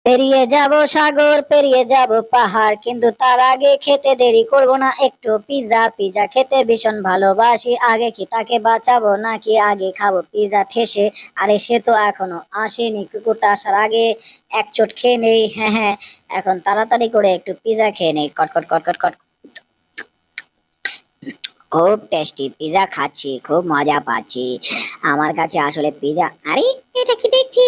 পেরিয়ে যাব সাগর, পেরিয়ে যাব পাহাড়, কিন্তু তার আগে খেতে দেরি করব না একটু। পিজা পিজা খেতে ভীষণ ভালোবাসি। আগে কি তাকে বাঁচাবো নাকি আগে খাবো পিজা ঠেসে? আরে সে তো এখনো আসেনি, কুকুরটা আসার আগে এক চোট খেয়ে নেই। হ্যাঁ হ্যাঁ, এখন তাড়াতাড়ি করে একটু পিজা খেয়ে নেই। কটকট কটকট কট। খুব টেস্টি পিজা খাচ্ছি, খুব মজা পাচ্ছি। আমার কাছে আসলে পিজা। আরে এটা কি দেখছি,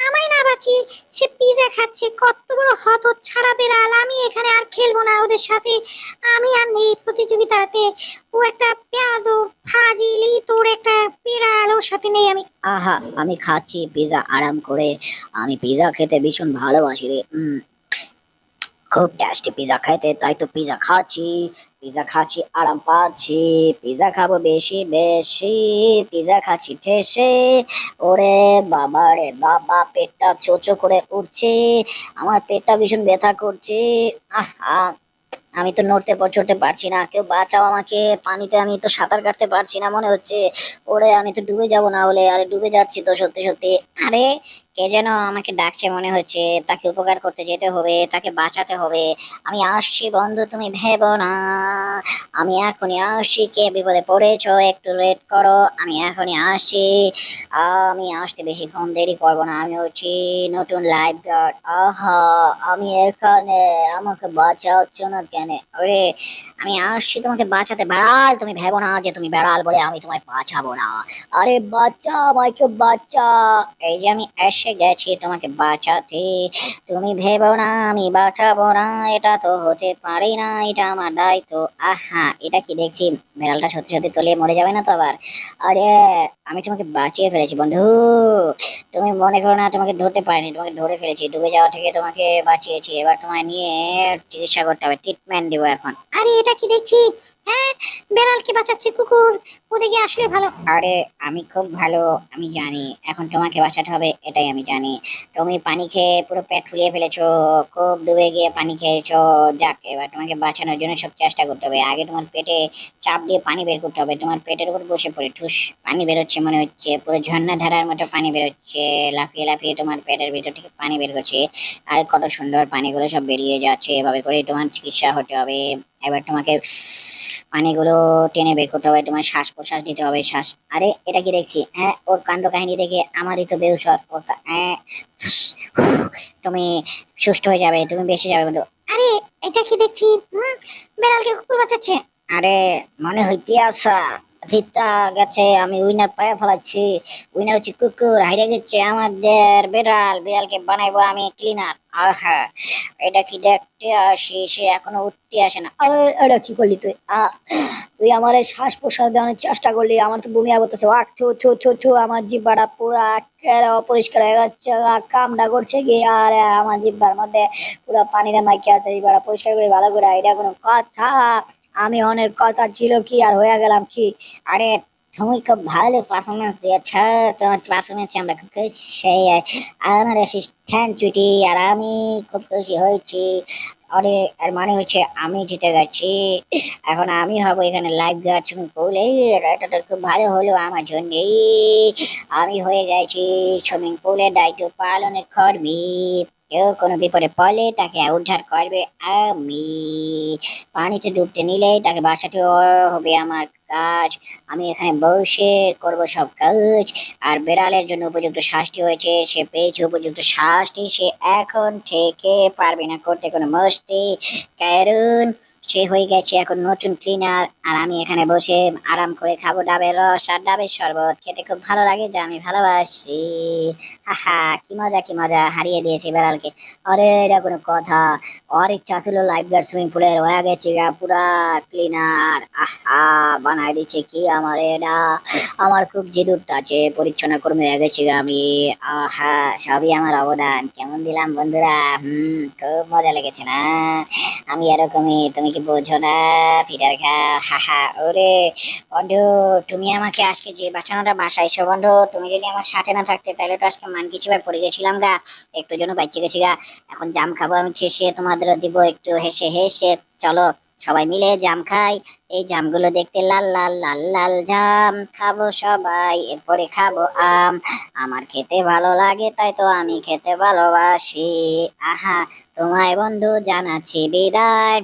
আমায় না বাঁচিয়ে সে পিজা খাচ্ছে। কত বড় হতচ্ছাড়া বেড়াল! আমি এখানে আর খেলবো না ওদের সাথে। আমি আর নেই প্রতিযোগিতাতে। ও একটা বেয়াদব ফাজিলি, তোর একটা বিড়াল, ওর সাথে নেই আমি। আহা, আমি খাচ্ছি পিজা আরাম করে। আমি পিজা খেতে ভীষণ ভালোবাসি রে। খুব টেস্টি পিজা খাইতে, তাই তো পিজা খাচ্ছি। পিজা খাচ্ছি, আরাম পাচ্ছি। পিজা খাবো বেশি বেশি। পিজা খাচ্ছি ঠেসে। ওরে বাবা রে বাবা, পেটটা চোচো করে উঠছে। আমার পেটটা ভীষণ ব্যথা করছে। আহা, আমি তো চড়তে পারছি না, কেউ বাঁচাও আমাকে। পানিতে আমি তো সাঁতার কাটতে পারছি না মনে হচ্ছে। ওরে আমি তো ডুবে যাব না হলে। আরে ডুবে যাচ্ছি তো সত্যি সত্যি। আরে কে যেন আমাকে ডাকছে মনে হচ্ছে। তাকে উপকার করতে যেতে হবে, তাকে বাঁচাতে হবে। আমি আসছি বন্ধু, তুমি ভেবো না। আমি এখনই আসছি। কে বিপদে পড়েছো, একটু ওয়েট করো, আমি এখনই আসছি। আমি আসতে বেশিক্ষণ দেরি করবো না। আমি হচ্ছি নতুন লাইফ গার্ড। আহা, আমি এখানে। আমাকে বাঁচাচ্ছ না কেন? ওরে আমি আসছি তোমাকে বাঁচাতে। বেড়াল, তুমি ভেবো না যে তুমি বেড়াল বলে আমি তোমায় বাঁচাবো না। আরে বাচ্চা, আমাকে বাচ্চা। এই যে আমি এসে গেছি তোমাকে বাঁচাতে। তুমি ভেবো না আমি বাঁচাবো না। এটা তো হতে পারে না, এটা আমার দায়িত্ব। আহা, এটা কি দেখছি, বেড়ালটা সত্যি সত্যি তলিয়ে মরে যাবে না তো আবার? আরে আমি তোমাকে বাঁচিয়ে ফেলেছি বন্ধু। তুমি মনে করো না তোমাকে ধরতে পারিনি, তোমাকে ধরে ফেলেছি। ডুবে যাওয়া থেকে তোমাকে বাঁচিয়েছি। এবার তোমায় নিয়ে চিকিৎসা করতে হবে, ট্রিটমেন্ট দিব এখন। আরে এটা কি দেখছি, হ্যাঁ, বেড়ালকে বাঁচাচ্ছে কুকুর। ও দেখি আসলে ভালো। আরে আমি খুব ভালো, আমি জানি এখন তোমাকে বাঁচাতে হবে, এটাই আমি জানি। তুমি পানি খেয়ে পুরো পেট ফুলিয়ে ফেলেছো। খুব ডুবে গিয়ে পানি খেয়েছো। যাক, এবার তোমাকে বাঁচানোর জন্য সব চেষ্টা করতে হবে। আগে তোমার পেটে চাপ দিয়ে পানি বের করতে হবে। তোমার পেটের উপর বসে পড়ে ঠুস পানি বেরোচ্ছে মনে হচ্ছে, পুরো ঝর্ণা ধারার মতো পানি বেরোচ্ছে। লাফিয়ে লাফিয়ে তোমার পেটের ভিতর থেকে পানি বের করছে। আর কত সুন্দর পানিগুলো সব বেরিয়ে যাচ্ছে। এভাবে করে তোমার চিকিৎসা হতে হবে। এবার তোমাকে পানিগুলো টেনে বের করতে হবে, তোমার শ্বাস প্রশ্বাস দিতে হবে। শ্বাস। আরে এটা কি দেখছি, হ্যাঁ, ওর কাণ্ড কাহিনী দেখে আমারই তো বেহুশ হওয়ার অবস্থা। হ্যাঁ, তুমি সুস্থ হয়ে যাবে, তুমি বেঁচে যাবে বন্ধু। আরে এটা কি দেখছি, বেড়ালকে কুকুর বাঁচাচ্ছে। আরে মনে হইতে আসা জিতা গেছে, আমি উইনার পায়ে ফেলাচ্ছি। উইনার হচ্ছে কুকুর, হাইরে গেছে আমাদের বেড়াল। বেড়ালকে বানাইবো আমি ক্লিনার। আহা, এটা কি দেখতে আসি, সে এখনো উঠতে আসে না। এটা কি করলি তুই? তুই আমার এই শ্বাস প্রশ্বাস দেওয়ার চেষ্টা করলি, আমার তো বমি আবতেছে। ওয়াক থু থু থু থু, আমার জিব্বাটা পুরা একেবারে অপরিষ্কার হয়ে যাচ্ছে। কামড়া করছে কি? আর আমার জিব্বার মধ্যে পুরো পানিতে মাইকে আছে। জিব্বাটা পরিষ্কার করে ভালো করে। এটা কোনো কথা? আমি অনেক কথা ছিল কি আর হয়ে গেলাম কি? আরে তুমি খুব ভালো পারফরমেন্স দিয়েছ। তোমার পারফরমেন্স আমরা খুব খুশি। আমার অ্যাসিস্ট্যান্ট ছুটি আর আমি খুব খুশি হয়েছি। আরে এর মানে হচ্ছে আমি জিতে গেছি। এখন আমি হব এখানে লাইফ গার্ড সুইমিং পুলে। এটা তো খুব ভালো হলো আমার জন্য। আমি হয়ে গেছি সুইমিং পুলের দায়িত্ব পালনের কর্মী। কেউ কোনো বিপদে পড়লে তাকে উদ্ধার করবে আমি। পানিতে ডুবতে নিলে তাকে বাঁচাতে হবে আমার কাজ। আমি এখানে বসে করব সব কাজ। আর বেড়ালের জন্য উপযুক্ত শাস্তি হয়েছে, সে পেয়েছে উপযুক্ত শাস্তি। সে এখন থেকে পারবে না করতে কোনো মস্তি, কারণ সে হয়ে গেছে এখন নতুন ক্লিনার। আর আমি এখানে বসে আরাম করে খাবো ডাবের রস আর ডাবের শরবত। খেতে খুব ভালো লাগে, যা আমি ভালোবাসি। হাহা, কি মজা কি মজা, হারিয়ে দিয়েছি বেড়ালকে। আরে এটা কোনো কথা? ওর ইচ্ছা ছিল লাইফ গার্ড সুইমিং পুলের, হয়ে গেছে গা পুরা ক্লিনার। আহা, বানাই দিচ্ছে কি আমার এটা। আমার খুব জিদুর আছে, পরিচ্ছন্ন কর্মী হয়ে গেছি গা আমি। আহা, সবই আমার অবদান। কেমন দিলাম বন্ধুরা? খুব মজা লেগেছে না? আমি এরকমই, তুমি কি বোঝো না? পিটার খা। হাহা, ওরে বন্ধু, তুমি আমাকে আজকে যে বাঁচানোটা বাসাইছো বন্ধু, তুমি যদি আমার সাথে না থাকতে তাহলে তো আজকে মান কিছু পড়ে গেছিলাম গা। একটু জন্য বাইচে গেছি গা। এখন জাম খাবো আমি শেষে, তোমাদেরও দিব একটু হেসে হেসে। চলো সবাই মিলে জাম খাই। এই জামগুলো দেখতে লাল লাল লাল লাল জাম, খাবো সবাই এরপরে খাবো আম। আমার খেতে ভালো লাগে তাই তো আমি খেতে ভালোবাসি। আহা, তোমায় বন্ধু জানাচ্ছি বিদায়,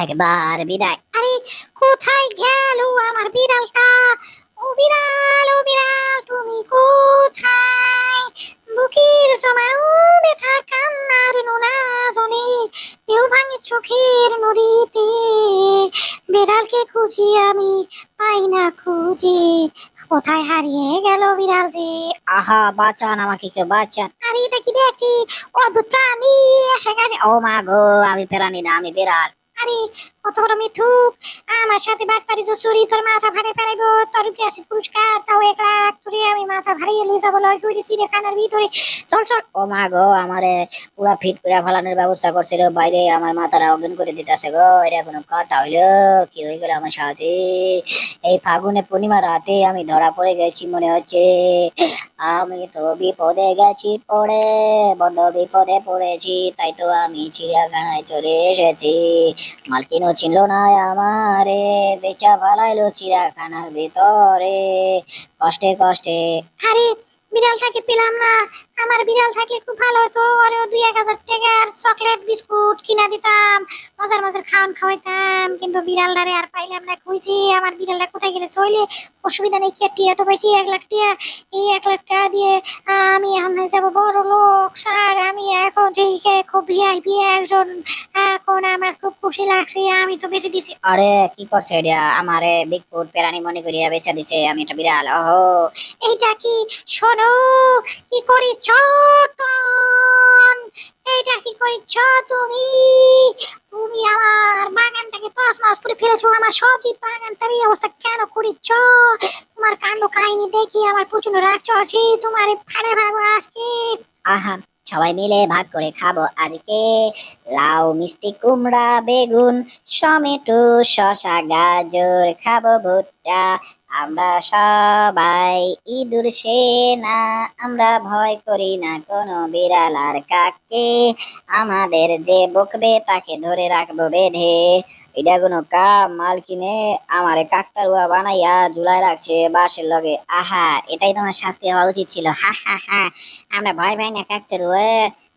একবার বিদায়। আরে, কোথায় গেল আমার বিড়ালটা? ও বিড়াল, ও বিড়াল, তুমি কোথায়? বুকের জমানো ব্যথা কান্নার নোনা জলে ঢেউ ভাঙে চোখের নদীতে, বিড়ালকে খুঁজি আমি পাই না খুঁজে, কোথায় হারিয়ে গেল বিড়াল যে? আহা, বাঁচান আমাকে, কেউ বাঁচান। আরে, এটা কি দেখছি? অদ্ভুত প্রাণী এসে গেছে। ও মা গো, আমি প্রাণী না, আমি বিড়াল। আরে, কত বড় মিঠুক! আমার সাথে বাটপারি চুরি, তোর মাথা ফাটে ফেলাইবো, তোর উপরে আছে পুরস্কার, তাও 1 লাখ তোরে আমি মাথা ফাড়িয়ে লই যাবো লয় তুই চিড়িয়াখানার ভিতরে। চল চল। ও মা গো, আমারে পুরা ফিট করে ফেলানোর ব্যবস্থা করছিল বাইরে, আমার মাথাটা অজ্ঞান করে দিতেছে গো। এটা কোনো কথা হইলো? কি হয়ে গেল আমার সাথে? এই ফাগুনে পূর্ণিমা রাতে আমি ধরা পড়ে গেছি মনে হচ্ছে। আমি তো বিপদে গেছি পড়ে, বড্ড বিপদে পড়েছি, তাই তো আমি চিড়িয়াখানায় চলে এসেছি। মালকিনও চিনল না আমারে, বেচা ফালাইলো চিড়িয়াখানার ভিতরে কষ্টে কষ্টে। আরে, বিড়ালটাকে পেলাম না। আমার বিড়াল থাকলে খুব ভালো হতো, আরে 2-1 হাজার টাকার চকলেট বিস্কুট কিনা দিতাম, মজার মজার খাওয়ান খাওয়াইতাম, কিন্তু বিড়ালটারে আর পাইলাম না। কইছি আমার বিড়ালটা কোথায় গেলে? চলে, অসুবিধা নেই, কি টিয়া তো পাইছি 1 লাখ টাকা। এই 1 লাখ টাকা দিয়ে আমি এখন হয়ে যাবো বড় লোক স্যার। আমি এখন ঠিক খুব ভিআইপি একজন, এখন আমার খুব খুশি লাগছে, আমি তো বেঁচে দিছি। আরে, কি করছে এটা? আমারে বিগফুট প্রাণী মনে করিয়া বেচা দিছে, আমি একটা বিড়াল। ওহো, এইটা কি? শোনো, কি করিছ টন? এইটা কি করিছ তুমি? তুমি আমার বাগানটাকে তছনছ করে ফেলেছো, আমার সবজি বাগানটার এই অবস্থা কেন করিছ? তোমার কাণ্ড কাহিনী দেখি আমার প্রচন্ড রাগ চলছে, তোমার ফাড়ে ফেলবো আজকে। আহা, সবাই মিলে ভাগ করে খাবো আজকে। লাউ, মিষ্টি কুমড়া, বেগুন, টমেটো, শসা, গাজর, খাবো ভুট্টা। আমরা সবাই ইঁদুর সেনা, আমরা ভয় করি না কোনো বিড়াল আর কাককে, আমাদের যে বকবে তাকে ধরে রাখবো বেঁধে। এটা কোনো কাম? মালকিনে আমারে কাকতারুয়া বানাইয়া ঝুলাই রাখছে বাঁশের লগে। আহা, এটাই তোমার শাস্তি হওয়া উচিত ছিল। হা হা হা, আমরা ভয় পাই না কাকতারুয়া।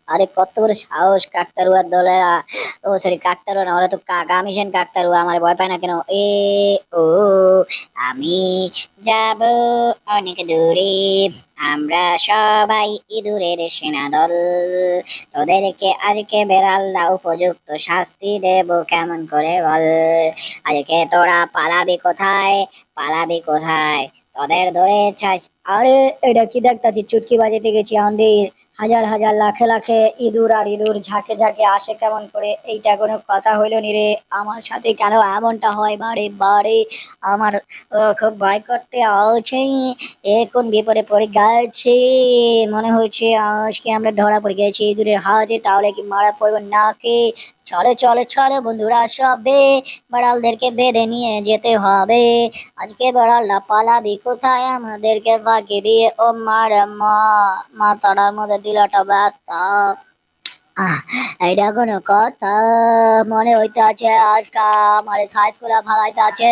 আরে, কত বড় সাহস কাকতারুয়ার দলে! ও সরি, কাকতারুয়া না, ওরা তো কাক। আমি সেন কাকতারুয়া, আমার ভয় পায় না কেন? ও, আমি যাব অনেক দূরে, আমরা সবাই ইঁদুরের সেনাদল, তোদেরকে আজকে বেড়ালরা উপযুক্ত শাস্তি দেব কেমন করে বল? আজকে তোরা পালাবি কোথায়? পালাবি কোথায়? তোদের ধরে ছাই। আরে, এটা কি দেখতাছি? চুটকি বাজাতে গেছি আমাদের, হাজার হাজার লাখে লাখে ইঁদুর, আর ইঁদুর ঝাঁকে ঝাঁকে আসে কেমন করে? এইটা কোনো কথা হইলো নি রে? আমার সাথে কেন এমনটা হয় বারে বারে? আমার খুব ভয় করতে আছে, এখন বিপদে পড়ে গেছে, মনে হচ্ছে আজকে আমরা ধরা পড়ে গেছি ইঁদুরের হাতে, তাহলে কি মারা পড়বো নাকি? চলে চলে চলে বন্ধুরা, সবে বাড়ালদেরকে বেঁধে নিয়ে যেতে হবে। আজকে বাড়ালরা পালাবি কোথায় আমাদেরকে ফাঁকি দিয়ে? ও মার মা, মাথাটার মধ্যে দিলাটা ব্যথা। আহ, এইটা কোনো কথা? মনে হইতে আছে আজকা আমার সাইজ করে ফালাইতে আছে।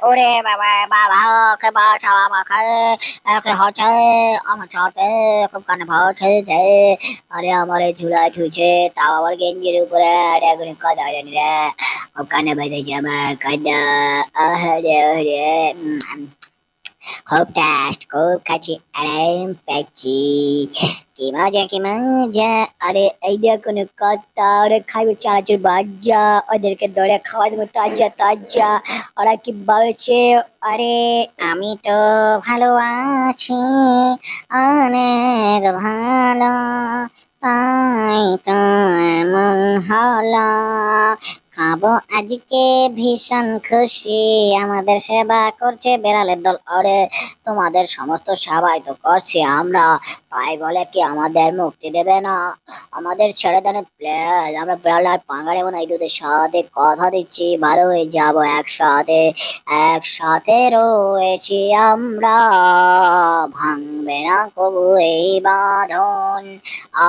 ওরে বাবা বাবা, ওকে বাঁচাও আমাকে, ওকে হচ্ছে আমার সাথে খুব কানে ভরছে যে। আরে, আমার ঝুলাই থুইছে, তাও আবার গেঞ্জির উপরে। এটা কোনো কথা জানি রে? খুব কানে বেঁধে যাবে কান্না। রে রে, খুব টেস্ট, খুব খাচ্ছি, আরাম পাচ্ছি, কি মজা কি মজা। আরে, এইটা কোনো কথা? ওরে খাইবো চানাচুর ভাজা, ওদেরকে ধরে খাওয়া দেবো তাজা তাজা। ওরা কি বলছে? আরে, আমি তো ভালো আছি, অনেক ভালো, তাই তো এমন হলো। খাবো আজকে ভীষণ খুশি, আমাদের সেবা করছে বেড়ালের দল। আরে, তোমাদের সমস্ত সেবাই তো করছি আমরা, তাই বলে কি আমাদের মুক্তি দেবে না? আমাদের ছেড়ে দেন প্লিজ, আমরা বিড়াল আর পাঙ্গা নেবো না। এই সাথে কথা দিচ্ছি ভালো হয়ে যাবো একসাথে, একসাথে রয়েছি আমরা, ভাঙবে না কবু এই বাঁধন।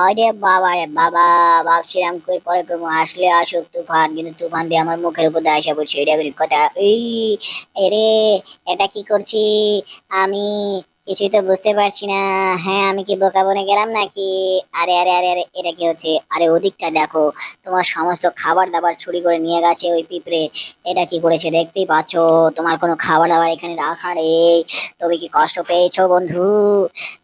আরে বাবা রে বাবা, ভাবছিলাম কই পরে আসলে আসুক তুফান, কিন্তু তুফান দিয়ে আমার মুখের উপর দিয়ে আসা পড়ছে, এটা কোনো কথা? এই এরে, এটা কি করছি আমি? কিছুই তো বুঝতে পারছি না। হ্যাঁ, আমি কি বোকা বনে গেলাম নাকি? আরে আরে আরে আরে, এটা কি হচ্ছে? আরে ওদিকটা দেখো, তোমার সমস্ত খাবার দাবার চুরি করে নিয়ে গেছে ওই পিঁপড়ে। এটা কি করেছে দেখতেই পাচ্ছো? তোমার কোনো খাবার দাবার এখানে রাখা নেই। তবে কি কষ্ট পেয়েছো বন্ধু?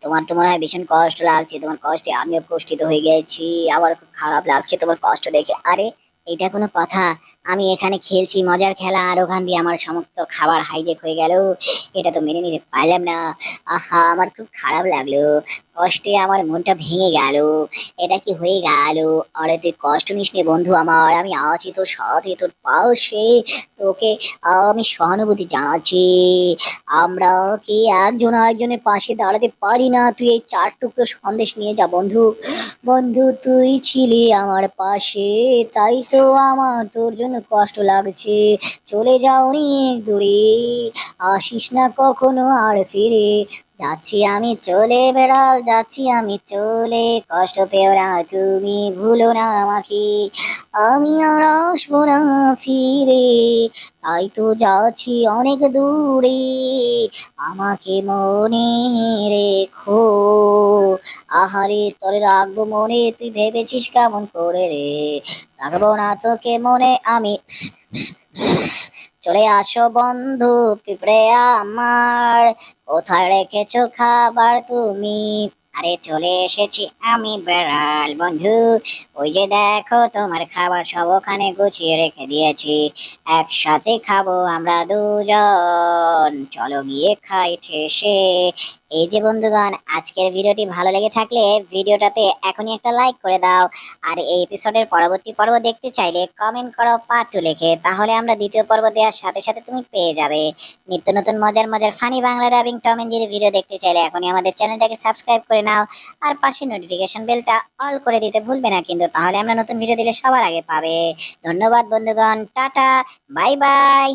তোমার তো মনে হয় ভীষণ কষ্ট লাগছে। তোমার কষ্টে আমিও কষ্টিত হয়ে গেছি। আমার খুব খারাপ লাগছে তোমার কষ্ট দেখে। আরে, এটা কোনো কথা? আমি এখানে খেলছি মজার খেলা, আর ওখান দিয়ে আমার সমস্ত খাবার হাইজেক হয়ে গেল। এটা তো মেনে নিতে পারলাম না। আহা, আমার খুব খারাপ লাগলো। কষ্টে আমার মনটা ভেঙে গেল। এটা কি হয়ে গেল? আরে তুই কষ্ট নিস নে বন্ধু আমার, আমি আছি তোর সাথে, তোর পাশে। তোকে আমি সহানুভূতি জানাচ্ছি। আমরা কি একজন আরেকজনের পাশে দাঁড়াতে পারি না? তুই এই 4 টুকরো সন্দেশ নিয়ে যা বন্ধু। বন্ধু, তুই ছিলি আমার পাশে, তাই তো আমার তোর জন্য কষ্ট লাগছে। চলে যাও অনেক দূরে, আসিস না কখনো আর ফিরে। যাচ্ছি আমি চলে বেড়াল, যাচ্ছি আমি চলে। কষ্ট পেও না তুমি, ভুলো না আমাকে। আমি আর আসবো না ফিরে, তাই তো যাচ্ছি অনেক দূরে। আমাকে মনে রেখো। আহারে, তোরে রাখবো মনে, তুই ভেবেছিস কেমন করে রে? রাখবো না তোকে মনে আমি। চলে আসো বন্ধু পিঁপড়ে আমার, কোথায় রেখেছো খাবার তুমি? আরে চলে এসেছি আমি বেড়াল বন্ধু। ওই যে দেখো, তোমার খাবার সব ওখানে গুছিয়ে রেখে দিয়েছি। একসাথে খাবো আমরা দুজন, চলো গিয়ে খাই ঠেসে। এই যে বন্ধুগণ, আজকের ভিডিওটি ভালো লেগে থাকলে ভিডিওটাতে এখনই একটা লাইক করে দাও। আর এই এপিসোডের পরবর্তী পর্ব দেখতে চাইলে কমেন্ট করো পার্ট 2 লিখে, তাহলে আমরা দ্বিতীয় পর্ব দেওয়ার সাথে সাথে তুমি পেয়ে যাবে। নিত্য নতুন মজার মজার funny Bangla dubbing Tom and Jerry video দেখতে চাইলে এখনই আমাদের চ্যানেলটাকে সাবস্ক্রাইব করে নাও। আর পাশে নোটিফিকেশন বেলটা অল করে দিতে ভুলবে না কিন্তু, তাহলে আমরা নতুন ভিডিও দিলে সবার আগে পাবে। ধন্যবাদ বন্ধুগণ, টাটা, বাই বাই।